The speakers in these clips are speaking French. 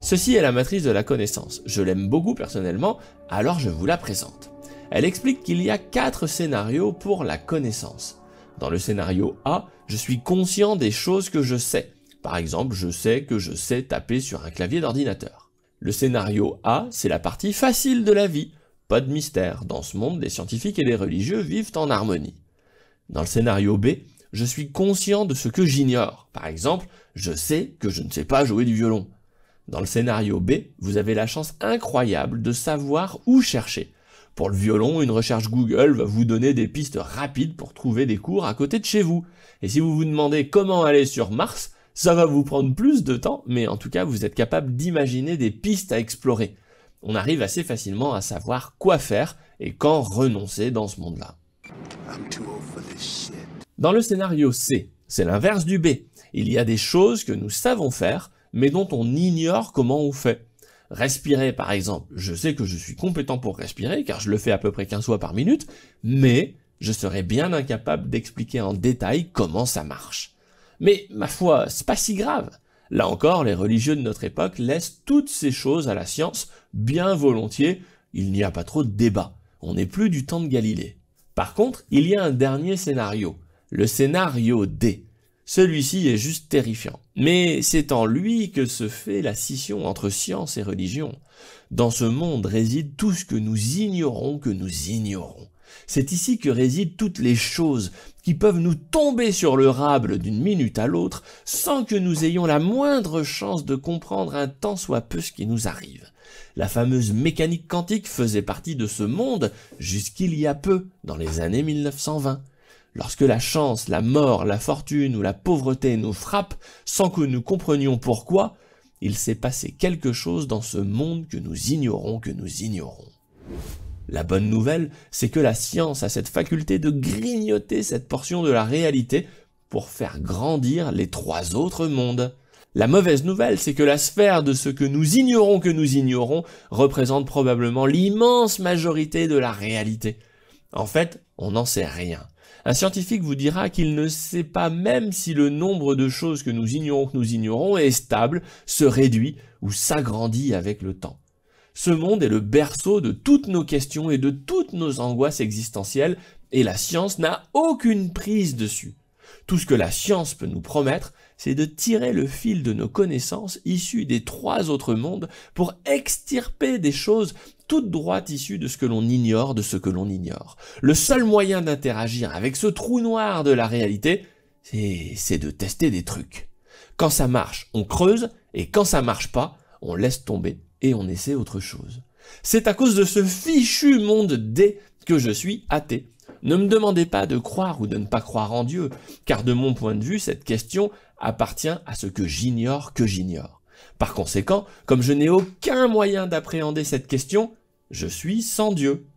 Ceci est la matrice de la connaissance. Je l'aime beaucoup personnellement, alors je vous la présente. Elle explique qu'il y a 4 scénarios pour la connaissance. Dans le scénario A, je suis conscient des choses que je sais. Par exemple, je sais que je sais taper sur un clavier d'ordinateur. Le scénario A, c'est la partie facile de la vie. Pas de mystère, dans ce monde, les scientifiques et les religieux vivent en harmonie. Dans le scénario B, je suis conscient de ce que j'ignore. Par exemple, je sais que je ne sais pas jouer du violon. Dans le scénario B, vous avez la chance incroyable de savoir où chercher. Pour le violon, une recherche Google va vous donner des pistes rapides pour trouver des cours à côté de chez vous. Et si vous vous demandez comment aller sur Mars, ça va vous prendre plus de temps, mais en tout cas, vous êtes capable d'imaginer des pistes à explorer. On arrive assez facilement à savoir quoi faire et quand renoncer dans ce monde-là. Dans le scénario C, c'est l'inverse du B. Il y a des choses que nous savons faire, mais dont on ignore comment on fait. Respirer, par exemple. Je sais que je suis compétent pour respirer, car je le fais à peu près 15 fois par minute, mais je serais bien incapable d'expliquer en détail comment ça marche. Mais, ma foi, c'est pas si grave. Là encore, les religieux de notre époque laissent toutes ces choses à la science, bien volontiers, il n'y a pas trop de débat. On n'est plus du temps de Galilée. Par contre, il y a un dernier scénario, le scénario D. Celui-ci est juste terrifiant. Mais c'est en lui que se fait la scission entre science et religion. Dans ce monde réside tout ce que nous ignorons. C'est ici que résident toutes les choses qui peuvent nous tomber sur le rable d'une minute à l'autre sans que nous ayons la moindre chance de comprendre un tant soit peu ce qui nous arrive. La fameuse mécanique quantique faisait partie de ce monde jusqu'il y a peu, dans les années 1920. Lorsque la chance, la mort, la fortune ou la pauvreté nous frappent sans que nous comprenions pourquoi, il s'est passé quelque chose dans ce monde que nous ignorons. La bonne nouvelle, c'est que la science a cette faculté de grignoter cette portion de la réalité pour faire grandir les 3 autres mondes. La mauvaise nouvelle, c'est que la sphère de ce que nous ignorons représente probablement l'immense majorité de la réalité. En fait, on n'en sait rien. Un scientifique vous dira qu'il ne sait pas même si le nombre de choses que nous ignorons est stable, se réduit ou s'agrandit avec le temps. Ce monde est le berceau de toutes nos questions et de toutes nos angoisses existentielles, et la science n'a aucune prise dessus. Tout ce que la science peut nous promettre, c'est de tirer le fil de nos connaissances issues des 3 autres mondes pour extirper des choses toutes droites issues de ce que l'on ignore de ce que l'on ignore. Le seul moyen d'interagir avec ce trou noir de la réalité, c'est de tester des trucs. Quand ça marche, on creuse, et quand ça marche pas, on laisse tomber et on essaie autre chose. C'est à cause de ce fichu monde D que je suis athée. Ne me demandez pas de croire ou de ne pas croire en Dieu, car de mon point de vue, cette question appartient à ce que j'ignore. Par conséquent, comme je n'ai aucun moyen d'appréhender cette question, je suis sans Dieu.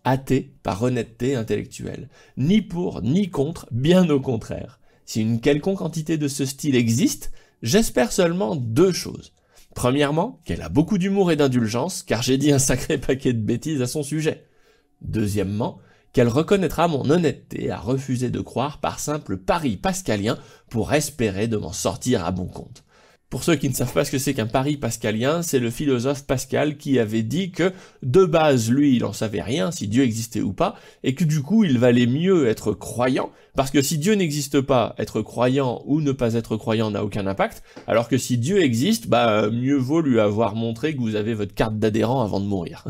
Athée par honnêteté intellectuelle. Ni pour, ni contre, bien au contraire. Si une quelconque entité de ce style existe, j'espère seulement 2 choses. Premièrement, qu'elle a beaucoup d'humour et d'indulgence, car j'ai dit un sacré paquet de bêtises à son sujet. Deuxièmement, qu'elle reconnaîtra mon honnêteté à refuser de croire par simple pari pascalien pour espérer de m'en sortir à bon compte. Pour ceux qui ne savent pas ce que c'est qu'un pari pascalien, c'est le philosophe Pascal qui avait dit que, de base, lui, il en savait rien si Dieu existait ou pas, et que du coup, il valait mieux être croyant, parce que si Dieu n'existe pas, être croyant ou ne pas être croyant n'a aucun impact, alors que si Dieu existe, mieux vaut lui avoir montré que vous avez votre carte d'adhérent avant de mourir.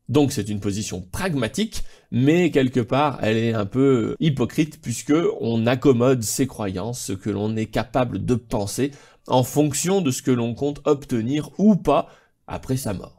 Donc c'est une position pragmatique, mais quelque part, elle est un peu hypocrite, puisque on accommode ses croyances, ce que l'on est capable de penser, en fonction de ce que l'on compte obtenir ou pas après sa mort.